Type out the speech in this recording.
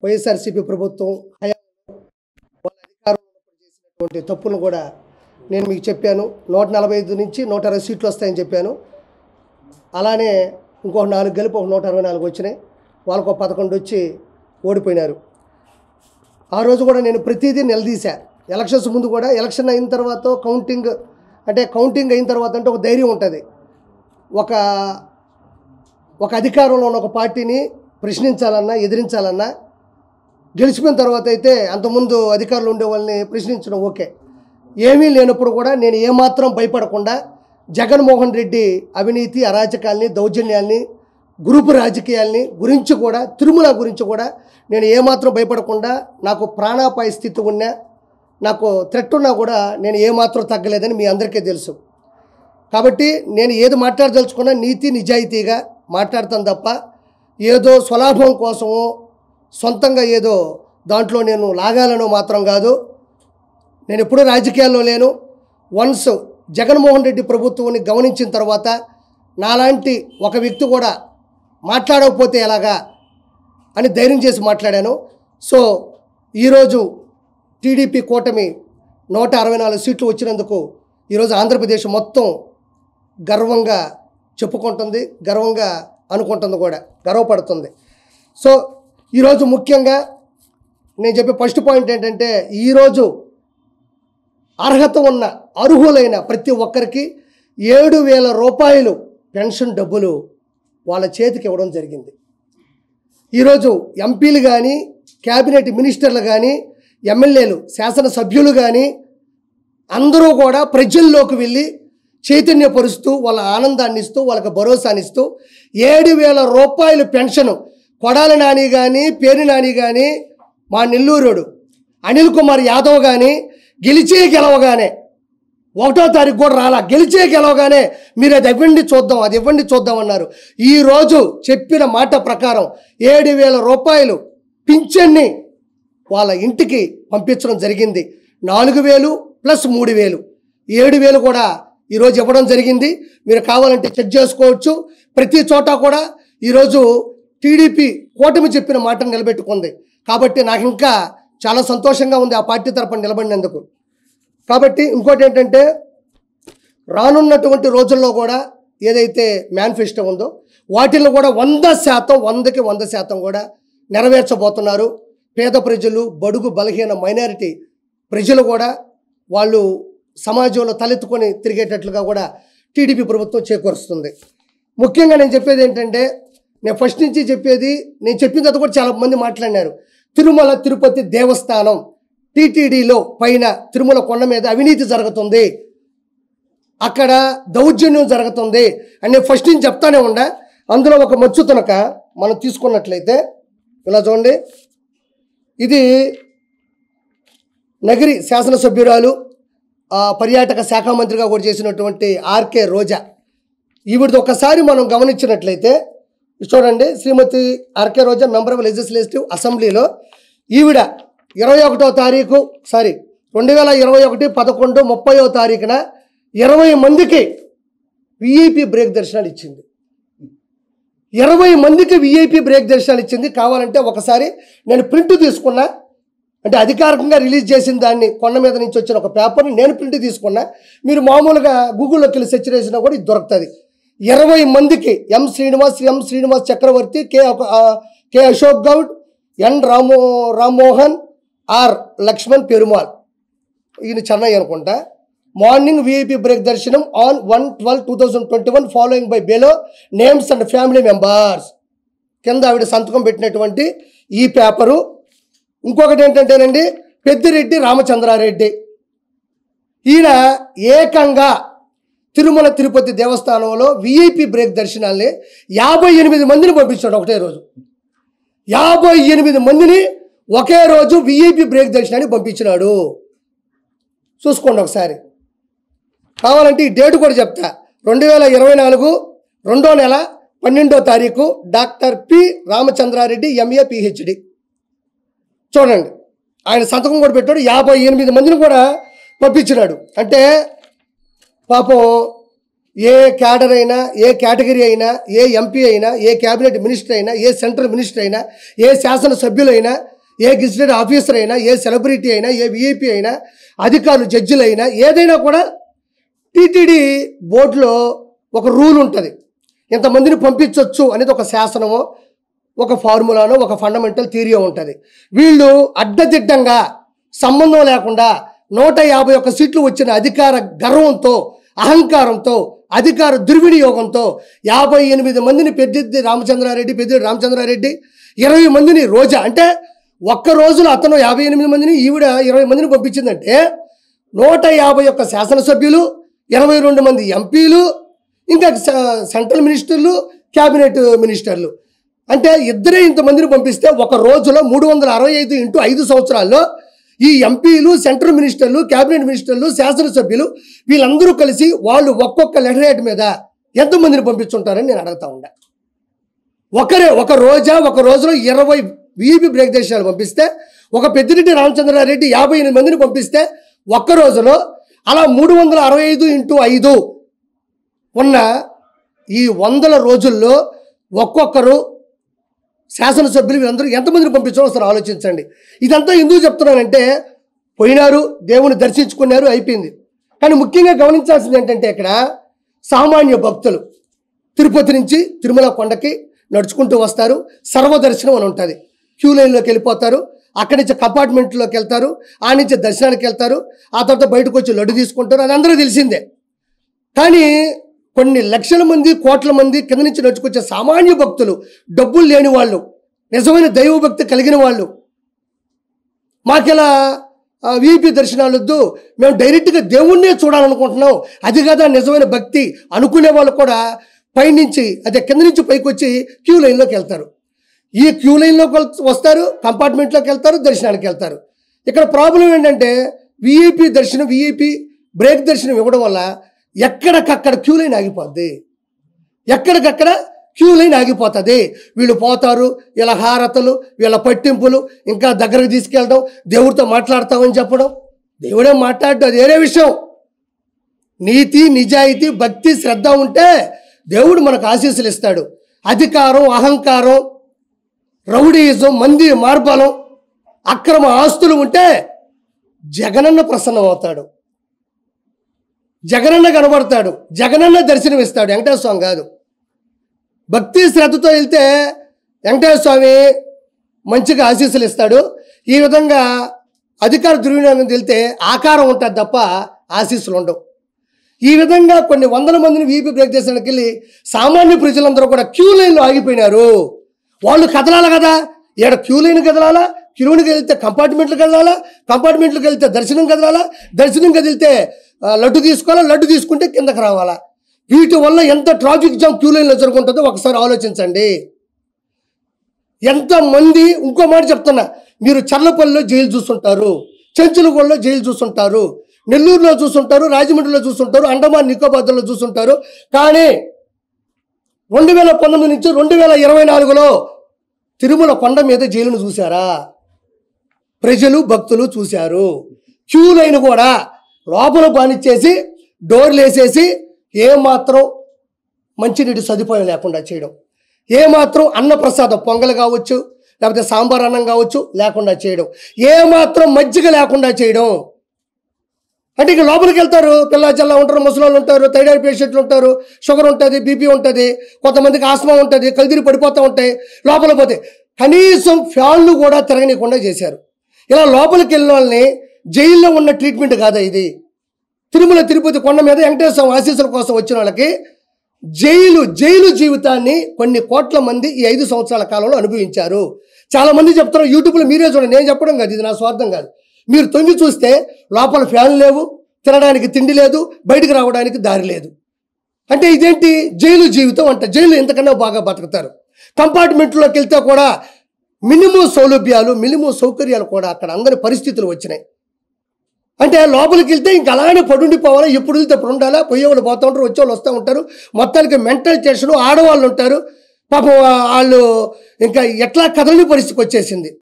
వైఎస్ఆర్సీపీ ప్రభుత్వం వాళ్ళ అధికారంలో చేసినటువంటి తప్పులను కూడా నేను మీకు చెప్పాను. 145 నుంచి 160 సీట్లు వస్తాయని చెప్పాను. అలానే ఇంకొక 4 కలిపి ఒక 164 వచ్చినాయి. వాళ్ళకు 11 వచ్చి ఓడిపోయినారు. ఆ రోజు కూడా నేను ప్రతిదీ నిలదీశా. ఎలక్షన్స్ ముందు కూడా ఎలక్షన్ అయిన తర్వాత కౌంటింగ్ అయిన తర్వాత అంటే ఒక ధైర్యం ఉంటుంది. ఒక అధికారంలో ఉన్న ఒక పార్టీని ప్రశ్నించాలన్నా ఎదిరించాలన్నా గెలిచిపోయిన తర్వాత అయితే అంతకుముందు అధికారులు ఉండే వాళ్ళని ప్రశ్నించడం ఓకే. ఏమీ లేనప్పుడు కూడా నేను ఏమాత్రం భయపడకుండా జగన్మోహన్ రెడ్డి అవినీతి అరాచకాల్ని దౌర్జన్యాల్ని గ్రూపు రాజకీయాల్ని గురించి కూడా తిరుమల గురించి కూడా నేను ఏమాత్రం భయపడకుండా నాకు ప్రాణాపాయ స్థితి ఉన్నా నాకు థ్రెట్ ఉన్నా కూడా నేను ఏమాత్రం తగ్గలేదని మీ అందరికీ తెలుసు. కాబట్టి నేను ఏది మాట్లాడదలుచుకున్నా నీతి నిజాయితీగా మాట్లాడతాను తప్ప ఏదో స్వలాభం కోసమో సొంతంగా ఏదో దాంట్లో నేను లాగాలనో మాత్రం కాదు. నేను ఎప్పుడూ రాజకీయాల్లో లేను. వన్స్ జగన్మోహన్ రెడ్డి ప్రభుత్వాన్ని గమనించిన తర్వాత నాలాంటి ఒక వ్యక్తి కూడా మాట్లాడకపోతే ఎలాగా అని ధైర్యం చేసి మాట్లాడాను. సో ఈరోజు టీడీపీ కూటమి 164 సీట్లు వచ్చినందుకు ఈరోజు ఆంధ్రప్రదేశ్ మొత్తం గర్వంగా చెప్పుకుంటుంది, గర్వంగా అనుకుంటుంది, కూడా గర్వపడుతుంది. సో ఈరోజు ముఖ్యంగా నేను చెప్పే ఫస్ట్ పాయింట్ ఏంటంటే ఈరోజు అర్హత ఉన్న అర్హులైన ప్రతి ఒక్కరికి 7,000 రూపాయలు పెన్షన్ డబ్బులు వాళ్ళ చేతికి ఇవ్వడం జరిగింది. ఈరోజు ఎంపీలు కానీ క్యాబినెట్ మినిస్టర్లు కానీ ఎమ్మెల్యేలు శాసనసభ్యులు కానీ అందరూ కూడా ప్రజల్లోకి వెళ్ళి చైతన్యపరుస్తూ వాళ్ళ ఆనందాన్ని ఇస్తూ వాళ్ళకి భరోసానిస్తూ 7,000 రూపాయలు పెన్షను కొడాలి నాని కానీ పేరు నాని కానీ మా నెల్లూరుడు అనిల్ కుమార్ యాదవ్ కానీ గెలవగానే 1వ తారీఖు కూడా రాలా, గెలవగానే మీరు అది ఇవ్వండి చూద్దాం అన్నారు. ఈరోజు చెప్పిన మాట ప్రకారం 7,000 రూపాయలు పింఛన్ని వాళ్ళ ఇంటికి పంపించడం జరిగింది. 4,000 ప్లస్ 3,000 7,000 కూడా ఈరోజు ఇవ్వడం జరిగింది. మీరు కావాలంటే చెక్ చేసుకోవచ్చు. ప్రతి చోట కూడా ఈరోజు టీడీపీ కూటమి చెప్పిన మాటను నిలబెట్టుకుంది. కాబట్టి నాకు ఇంకా చాలా సంతోషంగా ఉంది ఆ పార్టీ తరపున నిలబడినందుకు. కాబట్టి ఇంకోటి ఏంటంటే రానున్నటువంటి రోజుల్లో కూడా ఏదైతే మేనిఫెస్టో ఉందో వాటిల్లో కూడా 100%కి 100% కూడా నెరవేర్చబోతున్నారు. పేద ప్రజలు, బడుగు బలహీన మైనారిటీ ప్రజలు కూడా వాళ్ళు సమాజంలో తలెత్తుకొని తిరిగేటట్లుగా కూడా టీడీపీ ప్రభుత్వం చేకూరుస్తుంది. ముఖ్యంగా నేను చెప్పేది ఏంటంటే నేను ఫస్ట్ నుంచి నేను చెప్పిన తర్వాత కూడా చాలామంది మాట్లాడినారు. తిరుమల తిరుపతి దేవస్థానం టీటీడీలో పైన తిరుమల కొండ మీద అవినీతి జరుగుతుంది, అక్కడ దౌర్జన్యం జరుగుతుంది అని నేను ఫస్ట్ నుంచి చెప్తానే ఉండా. అందులో ఒక మచ్చు తునక మనం తీసుకున్నట్లయితే ఇలా చూడండి. ఇది నగరి శాసనసభ్యురాలు పర్యాటక శాఖ మంత్రిగా కూడా చేసినటువంటి ఆర్కే రోజా. ఈవిడిది ఒకసారి మనం గమనించినట్లయితే చూడండి. Shrimati RK Roja member of legislative అసెంబ్లీలో ఈవిడ 2021 తారీఖున 20 మందికి విఐపి బ్రేక్ దర్శనాలు ఇచ్చింది. 20 మందికి విఐపి బ్రేక్ దర్శనాలు ఇచ్చింది. కావాలంటే ఒకసారి నేను ప్రింట్ తీసుకున్నా, అంటే అధికారికంగా రిలీజ్ చేసిన దాన్ని కొండ మీద నుంచి వచ్చిన ఒక పేపర్ని నేను ప్రింట్ తీసుకున్నా. మీరు మామూలుగా గూగుల్లోకి వెళ్ళి సెర్చ్ చేసినా కూడా ఇది దొరుకుతుంది. 20 మందికి M Srinivas Chakravarthi, K Ashok Goud, N Rammohan, R Lakshman Perumal, ఈయన చెన్నై అనుకుంటా. మార్నింగ్ విఐపి బ్రేక్ దర్శనం on 1/12/2021 following by below names and family members. కింద ఆవిడ సంతకం పెట్టినటువంటి ఈ పేపరు. ఇంకొకటి ఏంటంటేనండి పెద్దిరెడ్డి రామచంద్రారెడ్డి, ఈయన ఏకంగా తిరుమల తిరుపతి దేవస్థానంలో విఐపి బ్రేక్ దర్శనాల్ని 58 మందిని పంపించాడు ఒకటే రోజు. 58 మందిని ఒకే రోజు విఐపి బ్రేక్ దర్శనాన్ని పంపించినాడు. చూసుకోండి ఒకసారి. కావాలంటే ఈ డేట్ కూడా చెప్తా. 2024 2వ నెల 12వ తారీఖు doctor P Ramachandra Reddy MA PhD. చూడండి ఆయన సంతకం కూడా పెట్టాడు. 58 మందిని కూడా పంపించినాడు. అంటే పాపం ఏ క్యాడర్ అయినా, ఏ కేటగిరీ అయినా, ఏ ఎంపీ అయినా, ఏ క్యాబినెట్ మినిస్టర్ అయినా, ఏ సెంట్రల్ మినిస్టర్ అయినా, ఏ శాసనసభ్యులైనా ఏ గెజిటెడ్ ఆఫీసర్ అయినా, ఏ సెలబ్రిటీ అయినా, ఏ విఐపి అయినా, అధికారులు, జడ్జిలు అయినా, ఏదైనా కూడా టీటీడీ బోర్డులో ఒక రూల్ ఉంటుంది. ఇంతమందిని పంపించవచ్చు అనేది ఒక శాసనమో, ఒక ఫార్ములానో, ఒక ఫండమెంటల్ థియరీ ఉంటుంది. వీళ్ళు అడ్డదిడ్డంగా సంబంధం లేకుండా 151 సీట్లు వచ్చిన అధికార గర్వంతో, అహంకారంతో, అధికార దుర్వినియోగంతో 58 మందిని పెద్దిరెడ్డి రామచంద్రారెడ్డి 20 మందిని రోజా, అంటే ఒక్క రోజులో అతను 58 మందిని, ఈవిడ 20 మందిని పంపించిందంటే 151 శాసనసభ్యులు, 22 మంది ఎంపీలు, ఇంకా సెంట్రల్ మినిస్టర్లు, క్యాబినెట్ మినిస్టర్లు, అంటే ఇద్దరే ఇంతమందిని పంపిస్తే ఒక రోజులో 365 ఇంటూ 5 సంవత్సరాల్లో ఈ ఎంపీలు, సెంట్రల్ మినిస్టర్లు, క్యాబినెట్ మినిస్టర్లు, శాసనసభ్యులు వీళ్ళందరూ కలిసి వాళ్ళు ఒక్కొక్క లెటర్ హెడ్ మీద ఎంతమందిని పంపించుంటారని నేను అడుగుతా ఉండా. ఒక రోజులో 20 వీపీ బ్రేక్ దేశాలు పంపిస్తే, ఒక పెద్దిరెడ్డి రామచంద్రారెడ్డి 58 మందిని పంపిస్తే ఒక్క రోజులో అలా 365 ఇంటూ 5 ఉన్న ఈ 100 రోజుల్లో ఒక్కొక్కరు శాసనసభ్యులు వీళ్ళందరూ ఎంతమందిని పంపించారో ఒకసారి ఆలోచించండి. ఇదంతా ఎందుకు చెప్తున్నానంటే, పోయినారు, దేవుని దర్శించుకున్నారు, అయిపోయింది. కానీ ముఖ్యంగా గమనించాల్సింది ఏంటంటే, ఇక్కడ సామాన్య భక్తులు తిరుపతి నుంచి తిరుమల కొండకి నడుచుకుంటూ వస్తారు. సర్వదర్శనం అని ఉంటుంది. క్యూ లైన్లోకి వెళ్ళిపోతారు. అక్కడి నుంచి కంపార్ట్మెంట్లోకి వెళ్తారు. ఆ నుంచి దర్శనానికి వెళ్తారు. ఆ తర్వాత బయటకు వచ్చి లడ్డు తీసుకుంటారు. అది అందరూ తెలిసిందే. కానీ కొన్ని లక్షల మంది, కోట్ల మంది కింద నుంచి నడుచుకొచ్చే సామాన్య భక్తులు, డబ్బులు లేని వాళ్ళు, నిజమైన దైవభక్తి కలిగిన వాళ్ళు, మాకిలా వీపీ దర్శనాలు వద్దు, మేము డైరెక్ట్గా దేవుణ్ణే చూడాలనుకుంటున్నాం, అది కదా నిజమైన భక్తి అనుకునే వాళ్ళు కూడా పైనుంచి, అదే కింద నుంచి పైకి వచ్చి క్యూ లైన్లోకి వెళ్తారు. ఈ క్యూ లైన్లోకి వస్తారు, కంపార్ట్మెంట్లోకి వెళ్తారు, దర్శనానికి వెళ్తారు. ఇక్కడ ప్రాబ్లం ఏంటంటే, వీఐపీ దర్శనం, వీఐపీ బ్రేక్ దర్శనం ఇవ్వడం వల్ల ఎక్కడికక్కడ క్యూ లైన్ ఆగిపోద్ది. ఎక్కడికక్కడ క్యూ లైన్ ఆగిపోతుంది. వీళ్ళు పోతారు, వీళ్ళ హారతలు, వీళ్ళ పట్టింపులు, ఇంకా దగ్గరకు తీసుకెళ్ళడం, దేవుడితో మాట్లాడతామని చెప్పడం. దేవుడే మాట్లాడటం అది వేరే విషయం. నీతి, నిజాయితీ, భక్తి, శ్రద్ధ ఉంటే దేవుడు మనకు ఆశీస్సులు ఇస్తాడు. అధికారం, అహంకారం, రౌడీయిజం, మంది మార్బలం, అక్రమ ఆస్తులు ఉంటే జగనన్న ప్రసన్నం అవుతాడు, జగనన్న కనబడతాడు, జగనన్న దర్శనం ఇస్తాడు. వెంకటేశ్వర స్వామి కాదు. భక్తి శ్రద్ధతో వెళ్తే వెంకటేశ్వర స్వామి మంచిగా ఆశీస్సులు ఇస్తాడు. ఈ విధంగా అధికార దుర్వినియోగం వెళ్తే ఆకారం ఉంటుంది తప్ప ఆశీస్సులు ఉండవు. ఈ విధంగా కొన్ని వందల మందిని వీపీ బ్రేక్ దేశానికి వెళ్ళి సామాన్య ప్రజలందరూ కూడా క్యూ లైన్లో ఆగిపోయినారు. వాళ్ళు కదలాలి కదా, ఇక్కడ క్యూ లైన్ కదలాలా, క్యూలోకి వెళ్తే కంపార్ట్మెంట్లకు కదలాలా, కంపార్ట్మెంట్లకు వెళ్తే దర్శనం కదలాలా, దర్శనం కదిలితే లడ్డు తీసుకోవాలా, లడ్డు తీసుకుంటే కిందకి రావాలా. వీటి వల్ల ఎంత ట్రాఫిక్ జామ్ క్యూ లైన్లో జరుగుతుంటుందో ఒకసారి ఆలోచించండి. ఎంతమంది, ఇంకో మాట చెప్తున్నా, మీరు చర్లపల్లిలో జైలు చూస్తుంటారు, చెంచులగూడలో జైలు చూస్తుంటారు, నెల్లూరులో చూస్తుంటారు, రాజమండ్రిలో చూస్తుంటారు, అండమాన్ నికోబార్లో చూస్తుంటారు. కానీ 2019 నుంచి 2024లో తిరుమల కొండ మీద జైలును చూశారా? ప్రజలు, భక్తులు చూశారు. క్యూ లైన్ కూడా లోపల బానిచ్చేసి డోర్లు వేసేసి ఏమాత్రం మంచినీటి సదుపాయం లేకుండా చేయడం, ఏమాత్రం అన్నప్రసాదం, పొంగల్ కావచ్చు, లేకపోతే సాంబార్ అన్నం కావచ్చు లేకుండా చేయడం, ఏమాత్రం మజ్జిగ లేకుండా చేయడం. అంటే ఇక లోపలికి వెళ్తారు, పిల్ల చల్ల ఉంటారు, ముసలాళ్ళు ఉంటారు, థైరాయిడ్ పేషెంట్లు ఉంటారు, షుగర్ ఉంటుంది, బీపీ ఉంటుంది, కొంతమందికి ఆస్మా ఉంటుంది, కల్దిరి పడిపోతూ ఉంటాయి. లోపల పోతే కనీసం ఫ్యాన్లు కూడా తిరగనీయకుండా చేశారు. ఇలా లోపలికి వెళ్ళిన వాళ్ళని జైల్లో ఉన్న ట్రీట్మెంట్ కాదా ఇది? తిరుమల తిరుపతి కొండ మీద వెంకటేశ్వర స్వామి ఆశీస్సుల కోసం వచ్చిన వాళ్ళకి జైలు జీవితాన్ని కొన్ని కోట్ల మంది ఈ 5 సంవత్సరాల కాలంలో అనుభవించారు. చాలామంది చెప్తారు, యూట్యూబ్లో మీరే చూడండి, నేను చెప్పడం కాదు, ఇది నా స్వార్థం కాదు. మీరు తొంగి చూస్తే లోపల ఫ్యాన్ లేవు, తినడానికి తిండి లేదు, బయటకు రావడానికి దారి లేదు. అంటే ఇదేంటి జైలు జీవితం అంట. జైలు ఎంతకన్నా బాగా బతుకుతారు. కంపార్ట్మెంట్లోకి వెళ్తే కూడా మినిమం సౌలభ్యాలు, మినిమం సౌకర్యాలు కూడా అక్కడ అందరి పరిస్థితులు వచ్చినాయి. అంటే లోపలికి వెళ్తే ఇంక అలానే పడుండిపోవాలా, ఎప్పుడు వెళ్తే అప్పుడు ఉండాలా, పోయేవాళ్ళు పోతూ ఉంటారు, వచ్చేవాళ్ళు వస్తూ ఉంటారు. మొత్తానికి మెంటల్ టెన్షన్, ఆడవాళ్ళు ఉంటారు పాపం, వాళ్ళు ఇంకా ఎట్లా కదలని పరిస్థితికి వచ్చేసింది.